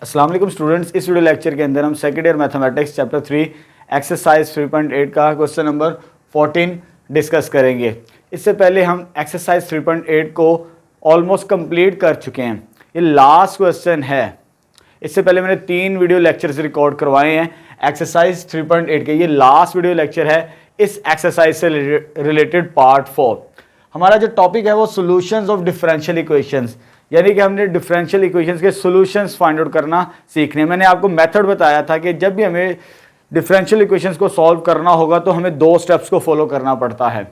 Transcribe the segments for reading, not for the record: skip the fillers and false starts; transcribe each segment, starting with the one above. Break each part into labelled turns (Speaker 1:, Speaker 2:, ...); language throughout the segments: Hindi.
Speaker 1: अस्सलाम वालेकुम स्टूडेंट्स, इस वीडियो लेक्चर के अंदर हम second year mathematics chapter 3 exercise 3.8 का क्वेश्चन नंबर 14 डिस्कस करेंगे। इससे पहले हम एक्सरसाइज 3.8 को ऑलमोस्ट कंप्लीट कर चुके हैं। ये लास्ट क्वेश्चन है। इससे पहले मैंने 3 वीडियो लेक्चर्स रिकॉर्ड करवाए हैं एक्सरसाइज 3.8 के। ये लास्ट वीडियो लेक्चर है इस एक्सरसाइज से रिलेटेड पार्ट 4। हमारा जो टॉपिक है वो सॉल्यूशंस ऑफ डिफरेंशियल इक्वेशंस, यानी कि हमने डिफरेंशियल इक्वेशंस के सॉल्यूशंस फाइंड आउट करना सीखने। मैंने आपको मेथड बताया था कि जब भी हमें डिफरेंशियल इक्वेशंस को सॉल्व करना होगा तो हमें 2 स्टेप्स को फॉलो करना पड़ता है।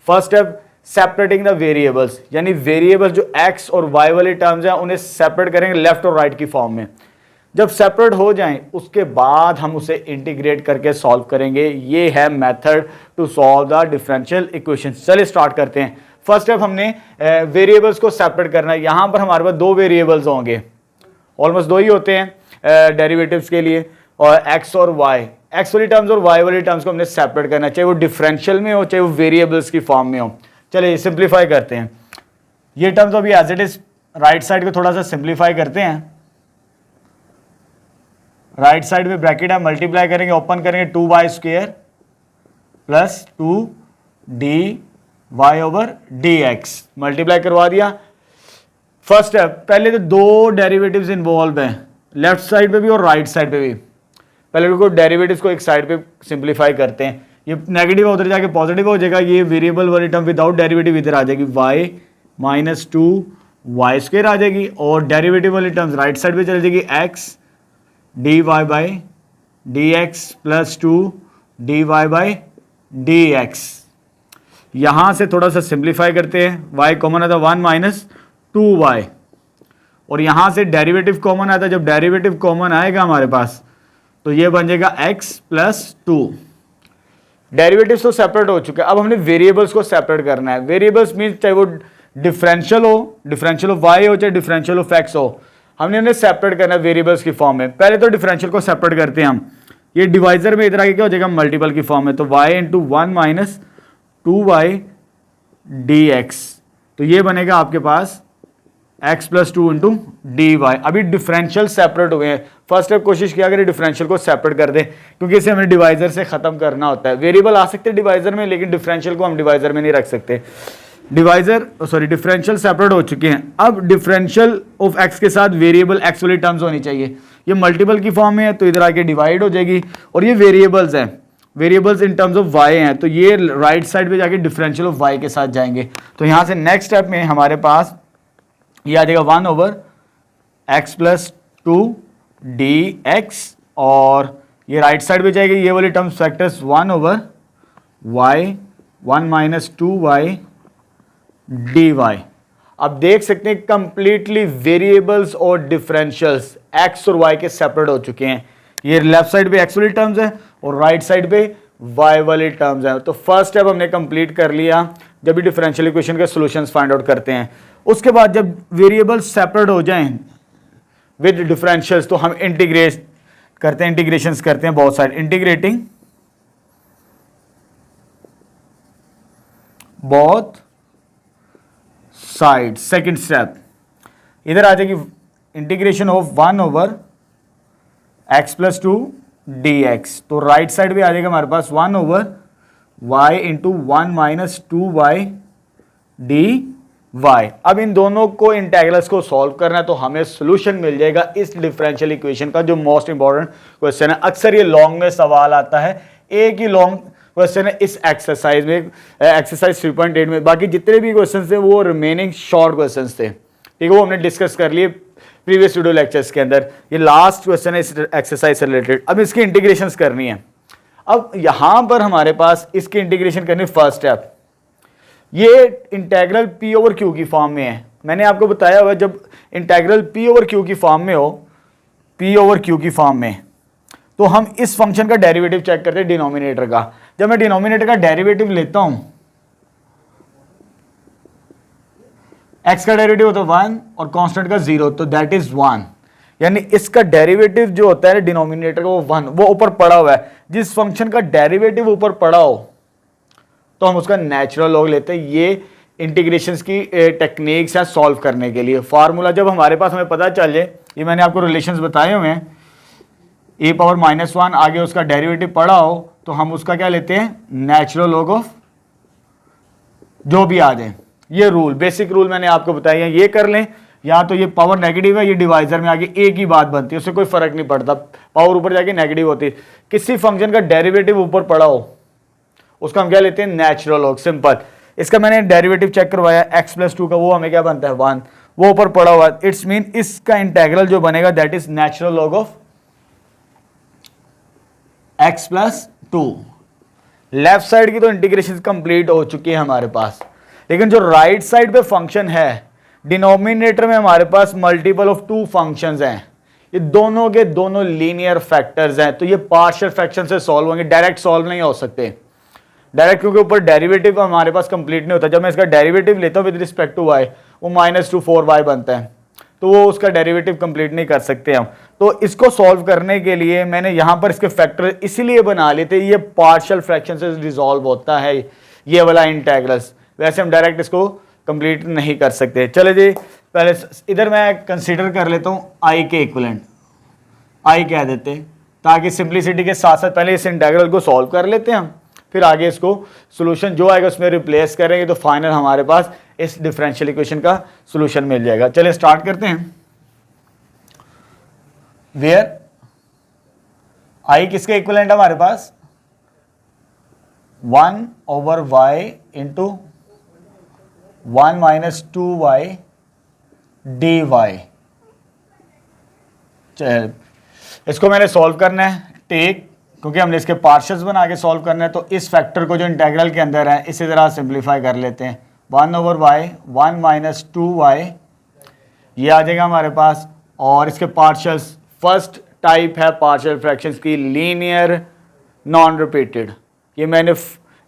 Speaker 1: First step separating the variables, यानी वेरिएबल्स जो एक्स और वाई वाले टर्म्स हैं उन्हें सेपरेट करेंगे लेफ्ट और राइट की फॉर्म में। जब सेपरेट हो जाएं उसके बाद हम उसे इंटीग्रेट करके सॉल्व करेंगे। ये है method to solve the differential equations. चलिए स्टार्ट करते हैं। फर्स्ट स्टेप हमने वेरिएबल्स को सेपरेट करना है। यहाँ पर हमारे पास 2 वेरिएबल्स होंगे, ऑलमोस्ट 2 ही होते हैं डेरिवेटिव्स के लिए, और एक्स और वाई। एक्स वाली टर्म्स और वाई वाली टर्म्स को हमने सेपरेट करना है, चाहे वो डिफरेंशियल में हो चाहे वो वेरिएबल्स की फॉर्म में हो। चलिए सिंप्लीफाई करते हैं। ये टर्म्स अभी as it is right side को थोड़ा सा सिंप्लीफाई करते हैं। राइट साइड में ब्रैकेट है, मल्टीप्लाई करेंगे, ओपन करेंगे 2y² plus 2dy over dx। Multiply करवा दिया। फर्स्ट स्टेप, पहले तो 2 डेरिवेटिव्स इन्वॉल्व हैं, लेफ्ट साइड पे भी और राइट साइड पे भी। पहले को डेरिवेटिव्स को एक साइड पे सिंप्लीफाई करते हैं। ये नेगेटिव उधर जाके पॉजिटिव हो जाएगा। ये वेरिएबल वाली टर्म विदाउट डेरिवेटिव इधर आ जाएगी, y माइनस 2y² आ जाएगी, और डेरिवेटिव वाली टर्म्स राइट साइड पे चली जाएगी, x dy by dx plus 2dy by dx। यहां से थोड़ा सा सिंप्लीफाई करते हैं। y कॉमन आता है 1 माइनस 2y, और यहां से डेरिवेटिव कॉमन आता है। जब डेरिवेटिव कॉमन आएगा हमारे पास तो ये बन जाएगा x प्लस 2। डेरिवेटिव्स तो सेपरेट हो चुके हैं, अब हमने वेरिएबल्स को सेपरेट करना है। वेरिएबल्स मीन चाहे वो डिफरेंशियल ऑफ y हो चाहे डिफरेंशियल ऑफ x हो, हमने उन्हें सेपरेट करना है वेरिएबल्स की फॉर्म में। पहले तो डिफरेंशियल को सेपरेट करते हैं हम। ये डिवाइजर में इधर आके क्या हो जाएगा, मल्टीपल की फॉर्म में, तो y into 1 minus 2y dx। तो ये बनेगा आपके पास x plus 2 into d y. अभी डिफरेंशियल सेपरेट हुए हैं। फर्स्ट स्टेप कोशिश किया करें डिफरेंशियल को सेपरेट कर दें, क्योंकि इसे हमें डिवाइजर से खत्म करना होता है। वेरिएबल आ सकते हैं डिवाइजर में, लेकिन डिफरेंशियल को हम डिवाइजर में नहीं रख सकते। डिफरेंशियल सेपरेट हो चुके हैं। अब डिफरेंशियल ऑफ x के साथ वेरिएबल x वाली टर्म्स होनी चाहिए। ये मल्टीपल की फॉर्म में है तो इधर आके डिवाइड हो जाएगी, और ये वेरिएबल्स हैं, variables in terms of y हैं, तो ये राइट साइड पे जाके डिफरेंशियल ऑफ y के साथ जाएंगे। तो यहां से नेक्स्ट स्टेप में हमारे पास ये आ जाएगा 1 ओवर x प्लस 2 dx, और ये राइट साइड पे जाएगी ये वाली terms factors 1 over y 1 minus 2y dy। अब देख सकते हैं कंप्लीटली वेरिएबल्स और डिफरेंशियल्स x और y के सेपरेट हो चुके हैं। ये लेफ्ट साइड पे x वाली टर्म्स है और राइट साइड पे y वाली टर्म्स है। तो फर्स्ट स्टेप हमने कंप्लीट कर लिया जब भी डिफरेंशियल इक्वेशन के सॉल्यूशंस फाइंड आउट करते हैं। उसके बाद जब वेरिएबल्स सेपरेट हो जाएं विद डिफरेंशियल्स तो हम इंटीग्रेट करते हैं, इंटीग्रेशंस करते हैं बहुत सारे। Integrating both side. Second step इधर आ जाएगी integration of 1 over x plus 2 dx। तो राइट साइड पे आ जाएगा हमारे पास 1 over y into 1 minus 2y dy। अब इन दोनों को इंटेग्रल्स को सॉल्व करना है तो हमें सोल्यूशन मिल जाएगा इस डिफरेंशियल इक्वेशन का, जो मोस्ट इंपॉर्टेंट क्वेश्चन है। अक्सर ये लॉन्ग में सवाल आता है, एक ही लॉन्ग क्वेश्चन है इस एक्सरसाइज में, एक्सरसाइज 3.8 में। बाकी जितने भी क्वेश्चन थे वो रिमेनिंग शॉर्ट क्वेश्चन थे, ठीक है, वो हमने डिस्कस कर लिए प्रीवियस वीडियो लेक्चर्स के अंदर। ये लास्ट क्वेश्चन है इस एक्सरसाइज से रिलेटेड। अब इसकी इंटीग्रेशंस करनी है। अब यहां पर हमारे पास इसकी इंटीग्रेशन करनी। फर्स्ट स्टेप ये इंटेग्रल p ओवर q की फॉर्म में है। मैंने आपको बताया हुआ जब इंटेग्रल p ओवर q की फॉर्म में हो, p ओवर q की फॉर्म में, तो हम इस फंक्शन का डेरिवेटिव चेक करते हैं डिनोमिनेटर का। जब मैं डिनोमिनेटर का डेरिवेटिव लेता हूं, x का डेरिवेटिव होता है 1 और कांस्टेंट का 0, तो दैट इज 1, यानी इसका डेरिवेटिव जो होता है डिनोमिनेटर का वो 1, वो ऊपर पड़ा हुआ है। जिस फंक्शन का डेरिवेटिव ऊपर पड़ा हो तो हम उसका नेचुरल लॉग लेते हैं। ये इंटीग्रेशंस की टेक्निक्स है सॉल्व करने के लिए। फार्मूला जब हमारे पास हमें पता चल जाए ये मैंने आपको रिलेशंस बताए हुए हैं। ए पावर -1 आगे उसका डेरिवेटिव पढ़ा हो तो हम उसका क्या लेते हैं, नेचुरल लॉग ऑफ जो भी आ जाए। ये रूल, बेसिक रूल मैंने आपको बताया है, ये कर लें। या तो ये पावर नेगेटिव है, ये डिवाइजर में आगे एक ही बात बनती है, उससे कोई फर्क नहीं पड़ता, पावर ऊपर जाके नेगेटिव होती है। किसी फंक्शन का डेरिवेटिव ऊपर पड़ा हो उसका हम क्या लेते हैं, नेचुरल लॉग, सिंपल। इसका मैंने डेरिवेटिव चेक करवाया x+2 का, वो हमें क्या बनता है 1, वो ऊपर पड़ा हुआ है। इट्स मीन इसका इंटेग्रल जो बनेगा that is natural log of x+2। Left side की तो इंटीग्रेशन कंप्लीट हो चुकी है हमारे पास, लेकिन जो राइट साइड पे फंक्शन है, डिनोमिनेटर में हमारे पास मल्टीपल ऑफ 2 फंक्शंस हैं, ये दोनों के दोनों लीनियर फैक्टर्स हैं, तो ये पार्शियल फ्रैक्शन से सॉल्व होंगे, डायरेक्ट सॉल्व नहीं हो सकते डायरेक्ट, क्योंकि ऊपर डेरिवेटिव हमारे पास कंप्लीट नहीं होता। जब मैं इसका डेरिवेटिव लेता हूँ विद रिस्पेक्ट टू y, वो -2 4y बनता है, तो वो उसका डेरिवेटिव कंप्लीट नहीं कर सकते हम। तो इसको सॉल्व करने के लिए मैंने यहाँ पर इसके फैक्टर इसीलिए बना लेते, ये पार्शियल फ्रैक्शन से रिजॉल्व होता है ये वाला इंटेग्रल्स, वैसे हम डायरेक्ट इसको कंप्लीट नहीं कर सकते। चले जी, पहले इधर मैं कंसीडर कर लेता हूँ i के इक्विवेलेंट, i कह देते, ताकि सिंप्लिसिटी के साथ साथ पहले इस इंटेग्रल को सॉल्व कर लेते हैं हम, फिर आगे इसको सोल्यूशन जो आएगा उसमें रिप्लेस करेंगे, तो फाइनल हमारे पास इस डिफरेंशियल इक्वेशन का सोल्यूशन मिल जाएगा। चलिए स्टार्ट करते हैं। वेयर i किसके इक्विवेलेंट है हमारे पास, 1/y इंटू 1 - 2y dy। चल इसको मैंने सॉल्व करना है, टेक, क्योंकि हमने इसके पार्शियल्स बना के सॉल्व करना है, तो इस फैक्टर को जो इंटेग्रल के अंदर है इसे ज़रा सिंप्लीफाई कर लेते हैं। 1/y 1 - 2y ये आ जाएगा हमारे पास, और इसके पार्शियल्स, फर्स्ट टाइप है पार्शियल फ्रैक्शंस की लीनियर नॉन रिपीटेड। ये मैंने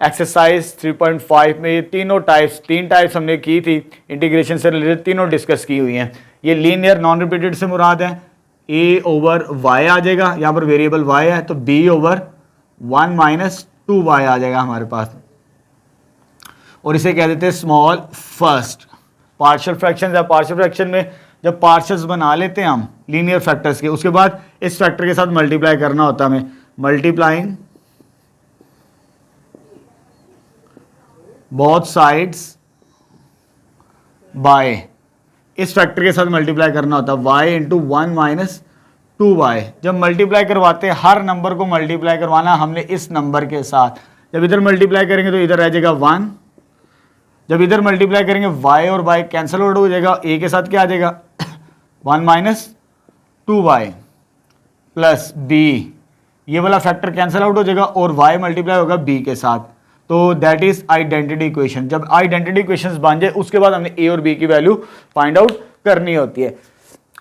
Speaker 1: एक्सरसाइज 3.5 में ये तीन टाइप्स हमने की थी इंटीग्रेशन से रिलेटेड, तीनों डिस्कस की हुई हैं। ये लीनियर नॉन रिपीटेड से मुराद है a/y आ जाएगा, यहाँ पर वेरिएबल y है तो b/1 - 2y आ जाएगा हमारे पास, और इसे कह देते हैं स्मॉल फर्स्ट। पार्शियल फ्रैक्शन है, पार्शियल फ्रैक्शन में जब पार्शियल्स बना लेते हैं हम लीनियर फैक्टर्स के, उसके बाद इस फैक्टर के साथ मल्टीप्लाई करना होता है हमें, मल्टीप्लाइंग बोथ साइड्स बाय, इस फैक्टर के साथ मल्टीप्लाई करना होता है y इंटू 1 - 2y। जब मल्टीप्लाई करवाते हैं हर नंबर को मल्टीप्लाई करवाना हमने इस नंबर के साथ, जब इधर मल्टीप्लाई करेंगे तो इधर रह जाएगा 1, जब इधर मल्टीप्लाई करेंगे y और y कैंसिल आउट हो जाएगा, a के साथ क्या आ जाएगा 1 - 2y प्लस b, ये वाला फैक्टर कैंसिल आउट हो जाएगा और y मल्टीप्लाई होगा b के साथ, तो दैट इज आइडेंटिटी इक्वेशन। जब आइडेंटिटी इक्वेशंस बन जाए उसके बाद हमने a और b की वैल्यू फाइंड आउट करनी होती है।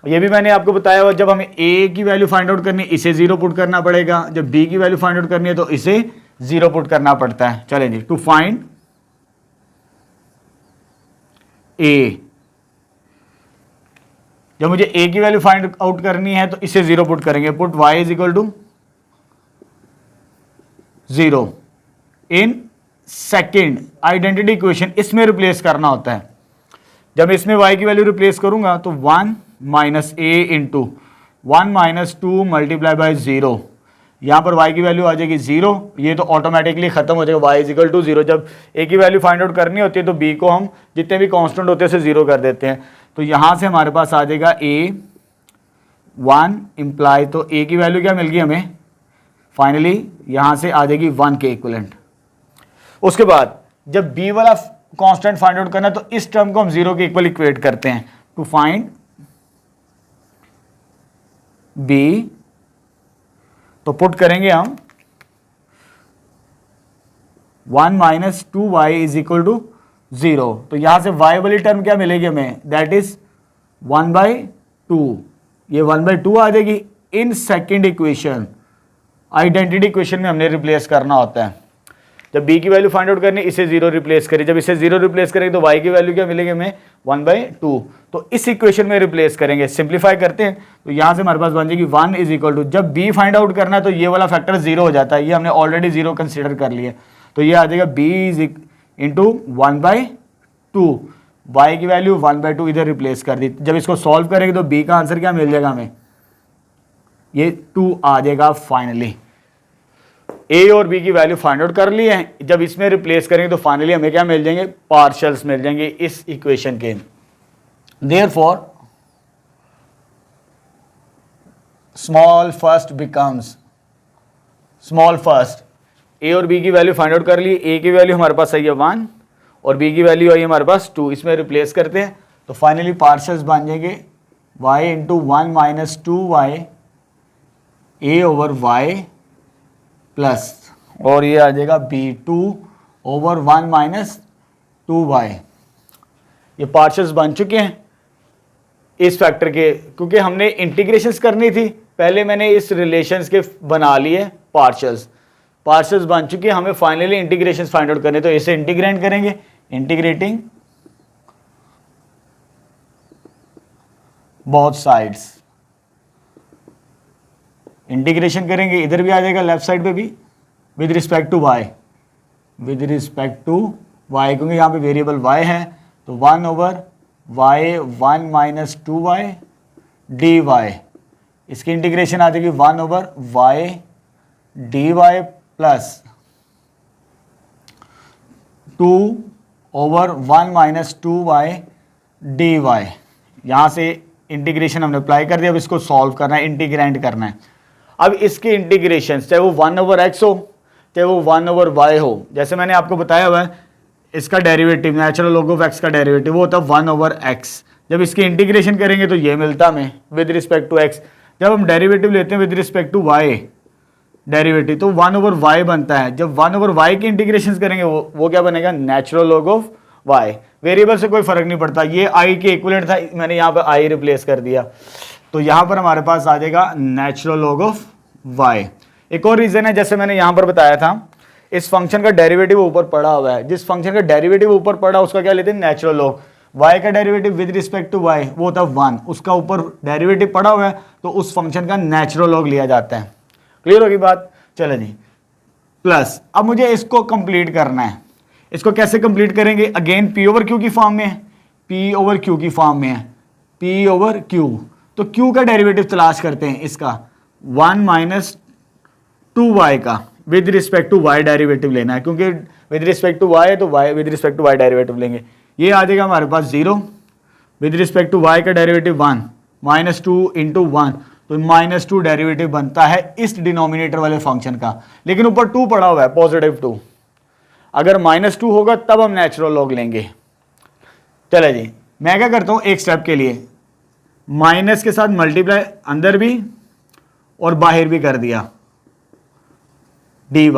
Speaker 1: ये भी मैंने आपको बताया हुआ, जब हमें a की वैल्यू फाइंड आउट करनी है इसे 0 पुट करना पड़ेगा, जब b की वैल्यू फाइंड आउट करनी है तो इसे 0 पुट करना पड़ता है। चलें जी, टू फाइंड a, जब मुझे a की वैल्यू फाइंड आउट करनी है तो इसे 0 पुट करेंगे, put y = 0 in second identity equation, इसमें रिप्लेस करना होता है। जब इसमें y की वैल्यू रिप्लेस करूंगा तो 1 - a इंटू 1 - 2 मल्टीप्लाई बाय 0, यहाँ पर y की वैल्यू आ जाएगी 0, ये तो ऑटोमेटिकली खत्म हो जाएगा, y = 0। जब a की वैल्यू फाइंड आउट करनी होती है तो b को हम जितने भी कांस्टेंट होते हैं उसे 0 कर देते हैं, तो यहाँ से हमारे पास आ जाएगा a 1 इम्प्लाई, तो a की वैल्यू क्या मिल गई हमें, फाइनली यहाँ से आ जाएगी 1 के इक्विवेलेंट। उसके बाद जब b वाला कांस्टेंट फाइंड आउट करना है तो इस टर्म को हम 0 के इक्वल इक्वेट करते हैं, टू फाइंड b, तो पुट करेंगे हम 1 - 2y = 0, तो यहां से y वाली टर्म क्या मिलेगी हमें, दैट इज 1/2, ये 1/2 आ जाएगी। In second equation identity equation में हमने रिप्लेस करना होता है, जब b की वैल्यू फाइंड आउट करनी इसे 0 रिप्लेस करें, जब इसे 0 रिप्लेस करेंगे तो y की वैल्यू क्या मिलेगी हमें 1/2, तो इस इक्वेशन में रिप्लेस करेंगे। सिंप्लीफाई करते हैं तो यहाँ से हमारे पास बन जाएगी 1 = जब b फाइंड आउट करना है तो ये वाला फैक्टर 0 हो जाता है, ये हमने ऑलरेडी 0 कंसिडर कर लिया, तो ये आ जाएगा b = 1/2, y की वैल्यू 1/2 इधर रिप्लेस कर दी। जब इसको सॉल्व करेंगे तो b का आंसर क्या मिल जाएगा हमें, ये 2 आ जाएगा फाइनली। a और b की वैल्यू फाइंड आउट कर ली है, जब इसमें रिप्लेस करेंगे तो फाइनली हमें क्या मिल जाएंगे, पार्शियल्स मिल जाएंगे इस इक्वेशन के। Therefore small first becomes small first, a और b की वैल्यू फाइंड आउट कर ली, a की वैल्यू हमारे पास आई है 1 और b की वैल्यू आई है हमारे पास 2, इसमें रिप्लेस करते हैं तो फाइनली पार्शियल्स बन जाएंगे y into 1 minus 2y a over y plus, और ये आ जाएगा b2 ओवर 1 माइनस 2y। ये पार्शियल्स बन चुके हैं इस फैक्टर के, क्योंकि हमने इंटीग्रेशंस करनी थी, पहले मैंने इस रिलेशंस के बना लिए पार्शियल्स बन चुके हैं, हमें फाइनली इंटीग्रेशंस फाइंड आउट करने, तो इसे इंटीग्रेट करेंगे, इंटीग्रेटिंग बोथ साइड्स, इंटीग्रेशन करेंगे, इधर भी आ जाएगा लेफ्ट साइड पे भी विद रिस्पेक्ट टू y, क्योंकि यहाँ पे वेरिएबल y है तो 1 over y 1 minus 2y dy, इसकी इंटीग्रेशन आ जाएगी 1 over y dy plus 2 over 1 minus 2y dy। यहाँ से इंटीग्रेशन हमने अप्लाई कर दिया, अब इसको सॉल्व करना है, इंटीग्रेट करना है। अब इसके इंटीग्रेशन चाहे वो 1 ओवर x हो चाहे वो 1 ओवर y हो, जैसे मैंने आपको बताया हुआ है इसका derivative natural log of x का डेरिवेटिव वो होता है 1 ओवर x, जब इसकी इंटीग्रेशन करेंगे तो ये मिलता हमें विद रिस्पेक्ट टू x, जब हम डेरिवेटिव लेते हैं with respect to y derivative तो 1 ओवर y बनता है, जब 1 ओवर y की इंटीग्रेशन करेंगे वो क्या बनेगा, natural log of y। Variable से कोई फर्क नहीं पड़ता, ये i के इक्विवेलेंट था, मैंने यहाँ पर i रिप्लेस कर दिया, तो यहाँ पर हमारे पास आ जाएगा नेचुरल लॉग ऑफ y। एक और रीजन है, जैसे मैंने यहाँ पर बताया था, इस फंक्शन का डेरिवेटिव ऊपर पड़ा हुआ है, जिस फंक्शन का डेरिवेटिव ऊपर पड़ा उसका क्या लेते हैं, नेचुरल लॉग। y का derivative with respect to y वो होता है 1, उसका ऊपर डेरिवेटिव पड़ा हुआ है तो उस फंक्शन का नेचुरल लॉग लिया जाता है। क्लियर होगी बात, चलो जी। प्लस अब मुझे इसको कंप्लीट करना है, इसको कैसे कंप्लीट करेंगे, अगेन p ओवर q की फॉर्म में है, p ओवर q की फॉर्म में है, p ओवर q, तो q का डेरिवेटिव तलाश करते हैं, इसका 1 माइनस 2y का with respect to y derivative लेना है, क्योंकि विद रिस्पेक्ट टू y है तो y with respect to y derivative लेंगे, ये आ जाएगा हमारे पास 0, विद रिस्पेक्ट टू y का डेरिवेटिव 1 माइनस 2 इंटू 1, तो -2 डेरिवेटिव बनता है इस डिनोमिनेटर वाले फंक्शन का, लेकिन ऊपर 2 पड़ा हुआ है पॉजिटिव 2, अगर -2 होगा तब हम नेचुरल लॉग लेंगे। चले जी, मैं क्या करता हूँ एक स्टेप के लिए माइनस के साथ मल्टीप्लाई अंदर भी और बाहर भी कर दिया dy,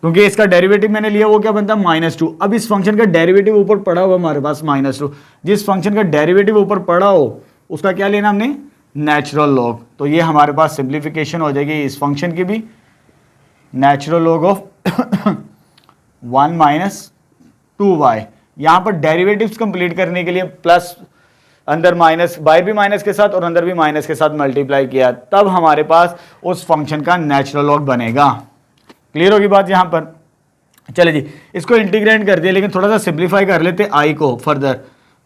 Speaker 1: क्योंकि इसका डेरिवेटिव मैंने लिया वो क्या बनता है -2। अब इस फंक्शन का डेरिवेटिव ऊपर पड़ा हुआ हमारे पास -2, जिस फंक्शन का डेरिवेटिव ऊपर पड़ा हो उसका क्या लेना हमने, नेचुरल लॉग, तो ये हमारे पास सिंप्लीफिकेशन हो जाएगी इस फंक्शन की भी, natural log of 1 minus 2y। यहाँ पर डेरिवेटिव्स कंप्लीट करने के लिए प्लस अंदर माइनस, बाहर भी माइनस के साथ और अंदर भी माइनस के साथ मल्टीप्लाई किया, तब हमारे पास उस फंक्शन का नेचुरल लॉग बनेगा। क्लियर होगी बात यहाँ पर, चले जी इसको इंटीग्रेट कर दिया, लेकिन थोड़ा सा सिंप्लीफाई कर लेते i को फर्दर,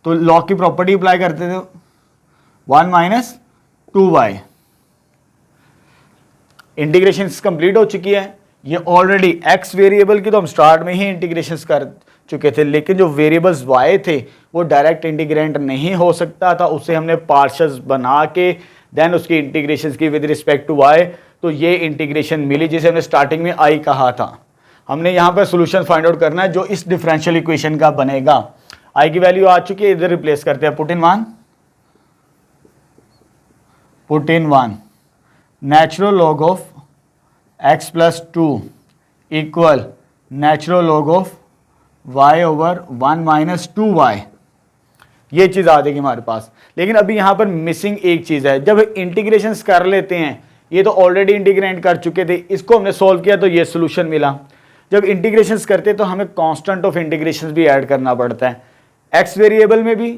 Speaker 1: तो लॉग की प्रॉपर्टी अप्लाई करते थे 1 माइनस 2y, इंटीग्रेशन कंप्लीट हो चुकी है। ये ऑलरेडी x वेरिएबल की तो हम स्टार्ट में ही इंटीग्रेशन कर चुके थे, लेकिन जो वेरिएबल्स y थे वो डायरेक्ट इंटीग्रेट नहीं हो सकता था, उससे हमने पार्शियल्स बना के देन उसकी इंटीग्रेशन की विद रिस्पेक्ट टू y, तो ये इंटीग्रेशन मिली जिसे हमने स्टार्टिंग में i कहा था। हमने यहाँ पर सोल्यूशन फाइंड आउट करना है जो इस डिफरेंशियल इक्वेशन का बनेगा। i की वैल्यू आ चुकी है, इधर रिप्लेस करते हैं, put in 1 natural log of x plus 2 equal natural log of y over 1 minus 2y, ये चीज़ आ जाएगी हमारे पास। लेकिन अभी यहाँ पर मिसिंग एक चीज़ है, जब इंटीग्रेशंस कर लेते हैं, ये तो ऑलरेडी इंटीग्रेट कर चुके थे, इसको हमने सॉल्व किया तो ये सोल्यूशन मिला। जब इंटीग्रेशंस करते हैं तो हमें कांस्टेंट ऑफ इंटीग्रेशंस भी ऐड करना पड़ता है, x वेरिएबल में भी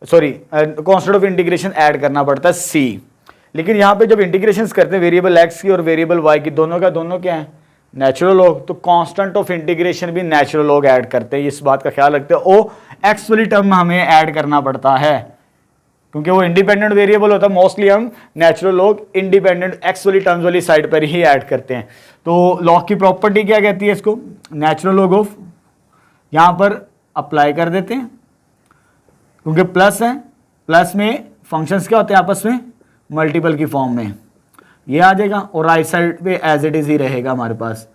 Speaker 1: कांस्टेंट ऑफ इंटीग्रेशन ऐड करना पड़ता है c। लेकिन यहाँ पे जब इंटीग्रेशंस करते हैं वेरिएबल x की और वेरिएबल y की, दोनों का दोनों क्या है, नेचुरल लॉग, तो कांस्टेंट ऑफ इंटीग्रेशन भी नेचुरल लॉग ऐड करते हैं, इस बात का ख्याल रखते हैं। ओ एक्स वाली टर्म हमें ऐड करना पड़ता है, क्योंकि वो इंडिपेंडेंट वेरिएबल होता है। मोस्टली हम नेचुरल लॉग इंडिपेंडेंट एक्स वाली टर्म्स वाली साइड पर ही ऐड करते हैं। तो लॉग की प्रॉपर्टी क्या कहती है इसको, नेचुरल लॉग ऑफ, यहां पर अप्लाई कर देते हैं क्योंकि प्लस है, प्लस में फंक्शंस क्या होते हैं आपस में, मल्टीपल की फॉर्म में, ये आ जाएगा और राइट साइड पे एज इट इज ही रहेगा हमारे पास।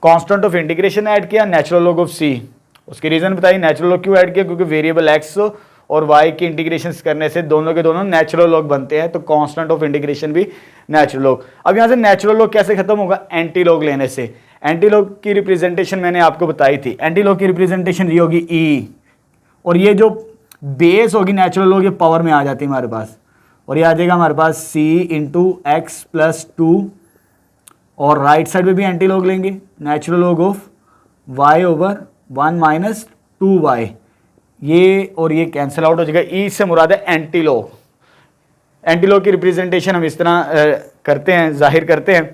Speaker 1: कांस्टेंट ऑफ इंटीग्रेशन ऐड किया, नेचुरल लॉग ऑफ सी, उसकी रीजन बताइए नेचुरल लॉग क्यों ऐड किया, क्योंकि वेरिएबल एक्स और वाई की इंटीग्रेशन करने से दोनों के दोनों नेचुरल लॉग बनते हैं, तो कांस्टेंट ऑफ इंटीग्रेशन भी नेचुरल लॉग। अब यहां से नेचुरल लॉग कैसे खत्म होगा, एंटी लॉग लेने से। एंटी लॉग की रिप्रेजेंटेशन मैंने आपको बताई थी, एंटी लॉग की रिप्रेजेंटेशन ये होगी ई, और ये जो बेस होगी नेचुरल लॉग ये पावर में आ जाती है हमारे पास, और ये आ जाएगा हमारे पास सी इंटू एक्स प्लस 2, और राइट साइड में भी एंटी लॉग लेंगे, natural log of y over 1 minus 2y, ये और ये कैंसिल आउट हो जाएगा। ई से मुराद है एंटी लॉग। एंटी लॉग की रिप्रेजेंटेशन हम इस तरह करते हैं, जाहिर करते हैं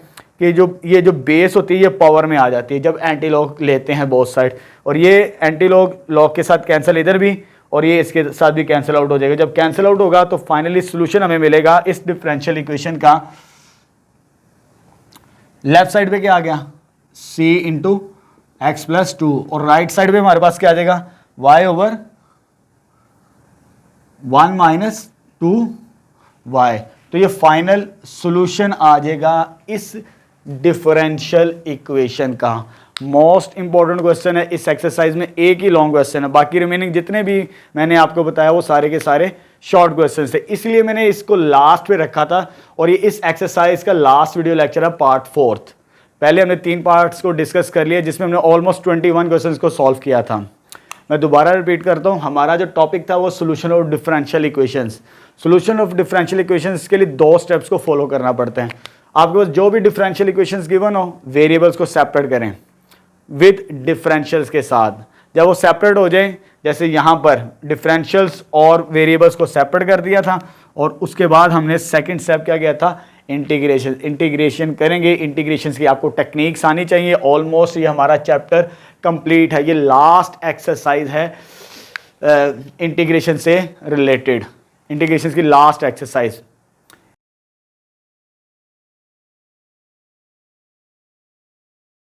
Speaker 1: कि ये जो बेस होती है ये पावर में आ जाती है जब एंटी लॉग लेते हैं बोथ साइड, और ये एंटी लॉग के साथ कैंसिल इधर भी और ये इसके साथ भी कैंसिल आउट हो जाएगा। जब कैंसिल आउट होगा तो फाइनली सोल्यूशन हमें मिलेगा इस डिफरेंशियल इक्वेशन का, लेफ्ट साइड पे क्या आ गया, c इंटू एक्स प्लस 2, और राइट साइड पे हमारे पास क्या आ जाएगा, y ओवर 1 माइनस 2y। तो ये फाइनल सॉल्यूशन आ जाएगा इस डिफरेंशियल इक्वेशन का। मोस्ट इंपॉर्टेंट क्वेश्चन है इस एक्सरसाइज में, एक ही लॉन्ग क्वेश्चन है, बाकी रिमेनिंग जितने भी मैंने आपको बताया वो सारे के सारे शॉर्ट क्वेश्चन थे, इसलिए मैंने इसको लास्ट पे रखा था। और ये इस एक्सरसाइज का लास्ट वीडियो लेक्चर है, पार्ट 4। पहले हमने 3 पार्ट्स को डिस्कस कर लिया जिसमें हमने ऑलमोस्ट 21 क्वेश्चंस को सॉल्व किया था। मैं दोबारा रिपीट करता हूँ, हमारा जो टॉपिक था वो solution of differential equations. Solution of differential equations के लिए 2 स्टेप्स को फॉलो करना पड़ते हैं। आपके पास जो भी डिफरेंशियल इक्वेशंस गिवन हो, वेरिएबल्स को सेपरेट करें विद डिफरेंशियल्स के साथ। जब वो सेपरेट हो जाए, जैसे यहाँ पर डिफरेंशियल्स और वेरिएबल्स को सेपरेट कर दिया था, और उसके बाद हमने सेकंड स्टेप क्या किया था, इंटीग्रेशन करेंगे। इंटीग्रेशन की आपको टेक्निक्स आनी चाहिए। ऑलमोस्ट ये हमारा चैप्टर कंप्लीट है, ये लास्ट एक्सरसाइज है इंटीग्रेशन से रिलेटेड, इंटीग्रेशन की लास्ट एक्सरसाइज।